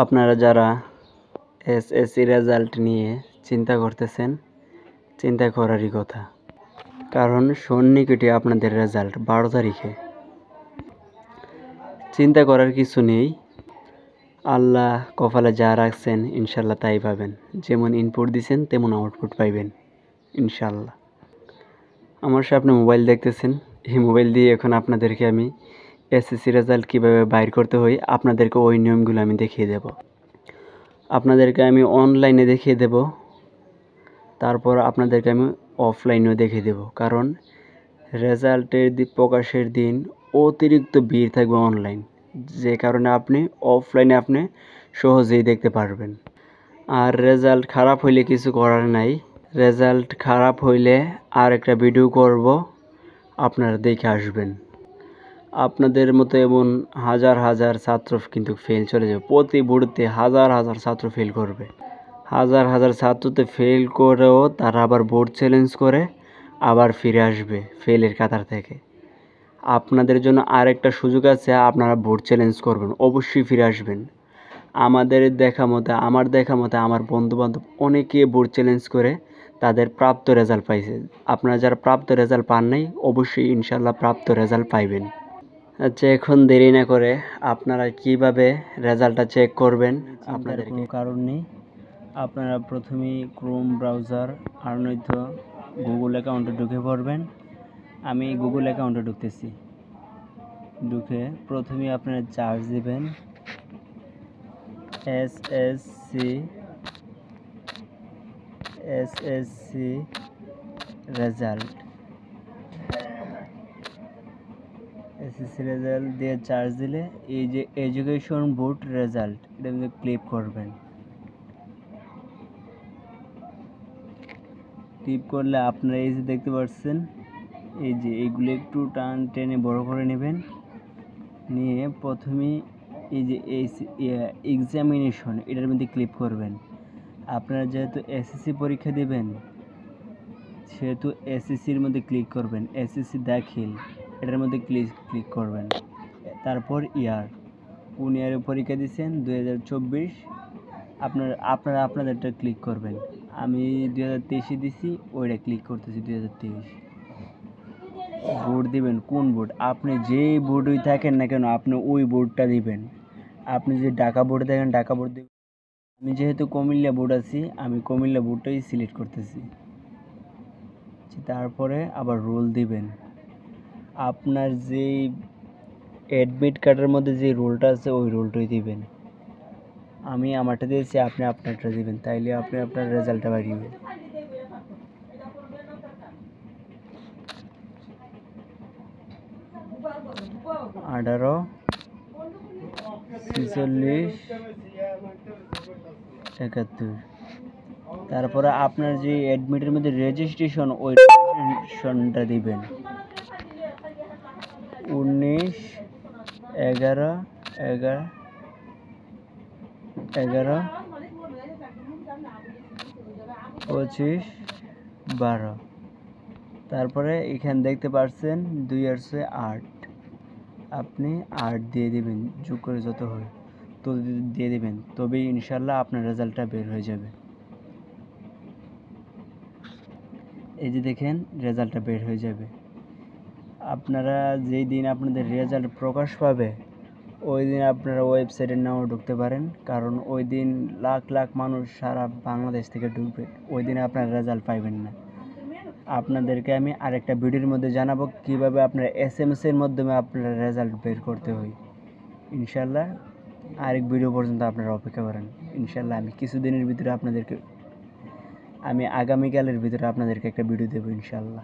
আপনারা যারা SSC result নিয়ে চিন্তা করতেছেন, চিন্তা করারই কথা। কারণ সন্নিকটে আপনাদের রেজাল্ট 12 তারিখে। চিন্তা করার কিছু নেই। আল্লাহ কপালে যা রাখছেন ইনশাল্লাহ তাই পাবেন। যেমন ইনপুট দিছেন তেমন আউটপুট পাইবেন ইনশাল্লাহ। আমার সামনে মোবাইল দেখতেছেন। এই মোবাইল দিয়ে এখন আপনাদেরকে আমি এসএসসি রেজাল্ট কীভাবে বাইর করতে হয় আপনাদেরকে ওই নিয়মগুলো আমি দেখিয়ে দেব। আপনাদেরকে আমি অনলাইনে দেখিয়ে দেব, তারপর আপনাদেরকে আমি অফলাইনেও দেখিয়ে দেব। কারণ রেজাল্টের প্রকাশের দিন অতিরিক্ত ভিড় থাকবে অনলাইন, যে কারণে আপনি অফলাইনে আপনি সহজেই দেখতে পারবেন। আর রেজাল্ট খারাপ হইলে কিছু করার নাই। রেজাল্ট খারাপ হইলে আর একটা ভিডিও করব, আপনারা দেখে আসবেন। আপনাদের মতো এমন হাজার হাজার ছাত্র কিন্তু ফেল চলে যাবে। প্রতি বোর্ডে হাজার হাজার ছাত্র ফেল করবে। হাজার হাজার ছাত্রতে ফেল করেও তারা আবার বোর্ড চ্যালেঞ্জ করে আবার ফিরে আসবে ফেলের কাতার থেকে। আপনাদের জন্য আরেকটা সুযোগ আছে, আপনারা বোর্ড চ্যালেঞ্জ করবেন, অবশ্যই ফিরে আসবেন। আমার দেখা মতে আমার বন্ধুবান্ধব অনেকে বোর্ড চ্যালেঞ্জ করে তাদের প্রাপ্ত রেজাল্ট পাইছে। আপনারা যারা প্রাপ্ত রেজাল্ট পান নাই, অবশ্যই ইনশাল্লাহ প্রাপ্ত রেজাল্ট পাইবেন। আচ্ছা, এখন দেরি না করে আপনারা কিভাবে রেজাল্টটা চেক করবেন, আপনাদের কোনো কারণ নেই। আপনারা প্রথমেই ক্রোম ব্রাউজার আর নয়তো গুগল অ্যাকাউন্টে ঢুকে পড়বেন। আমি গুগল অ্যাকাউন্টে ঢুকতেছি। ঢুকে প্রথমেই আপনারা চার্জ দিবেন এসএসসি রেজাল্ট। এসএসসি রেজাল্ট দিয়ে চার্জ দিলে এই যে এডুকেশন বোর্ড রেজাল্ট, এটা মধ্যে ক্লিক করবেন। ক্লিক করলে আপনারা এই যে দেখতে পাচ্ছেন, এই যে এইগুলো একটু টেনে বড় করে নেবেন। নিয়ে প্রথমেই এই যে এক্সামিনেশন, এটার মধ্যে ক্লিক করবেন। আপনারা যেহেতু এসএসসি পরীক্ষা দেবেন সেহেতু এসএসসির মধ্যে ক্লিক করবেন। এসএসসি দাখিল, এটার মধ্যে ক্লিক করবেন। তারপর কোন ইয়ারে পরীক্ষা দিচ্ছেন, 2024। আপনারা আপনাদেরটা ক্লিক করবেন। আমি 2023 দিছি, ওইটা ক্লিক করতেছি 2023। বোর্ড দিবেন, কোন বোর্ড আপনি যেই বোর্ডই থাকেন না কেন আপনি ওই বোর্ডটা দিবেন। আপনি যদি ঢাকা বোর্ড দেখেন ঢাকা বোর্ড দিবেন। আমি যেহেতু কুমিল্লা বোর্ড আছি, আমি কুমিল্লা বোর্ডটাই সিলেক্ট করতেছি। তারপরে আবার রোল দিবেন। আপনার যেই অ্যাডমিট কার্ডের মধ্যে যে রোলটা আছে ওই রোলটাই দিবেন। আমি আমারটা দিয়েছি, আপনি আপনারটা দিবেন, তাইলে আপনি আপনার রেজাল্টটা বাড়িয়ে 18 46 71। তারপরে আপনার যে অ্যাডমিটের মধ্যে রেজিস্ট্রেশন, ওই রেজিস্ট্রেশনটা দিবেন। 19 11 11 11 25 12। তারপরে এখানে দেখতে পাচ্ছেন 2 আর 8, আপনি 8 দিয়ে দিবেন, যোগ করে যত হয় তো দিয়ে দিবেন, তবেই ইনশাল্লাহ আপনার রেজাল্টটা বের হয়ে যাবে। এই যে দেখেন রেজাল্টটা বের হয়ে যাবে। আপনারা যেই দিন আপনাদের রেজাল্ট প্রকাশ পাবে ওই দিন আপনারা ওয়েবসাইটে নাও ঢুকতে পারেন, কারণ ওই দিন লাখ লাখ মানুষ সারা বাংলাদেশ থেকে ঢুকবে। ওই দিন আপনার রেজাল্ট পাইবেন না। আপনাদেরকে আমি আরেকটা ভিডিওর মধ্যে জানাবো কীভাবে আপনার এসএমএসের মাধ্যমে আপনার রেজাল্ট বের করতে হয়। ইনশাল্লাহ আরেক ভিডিও পর্যন্ত আপনারা অপেক্ষা করেন। ইনশাল্লাহ আমি কিছুদিনের ভিতরে আগামীকালের ভিতরে আপনাদেরকে একটা ভিডিও দেবো ইনশাল্লাহ।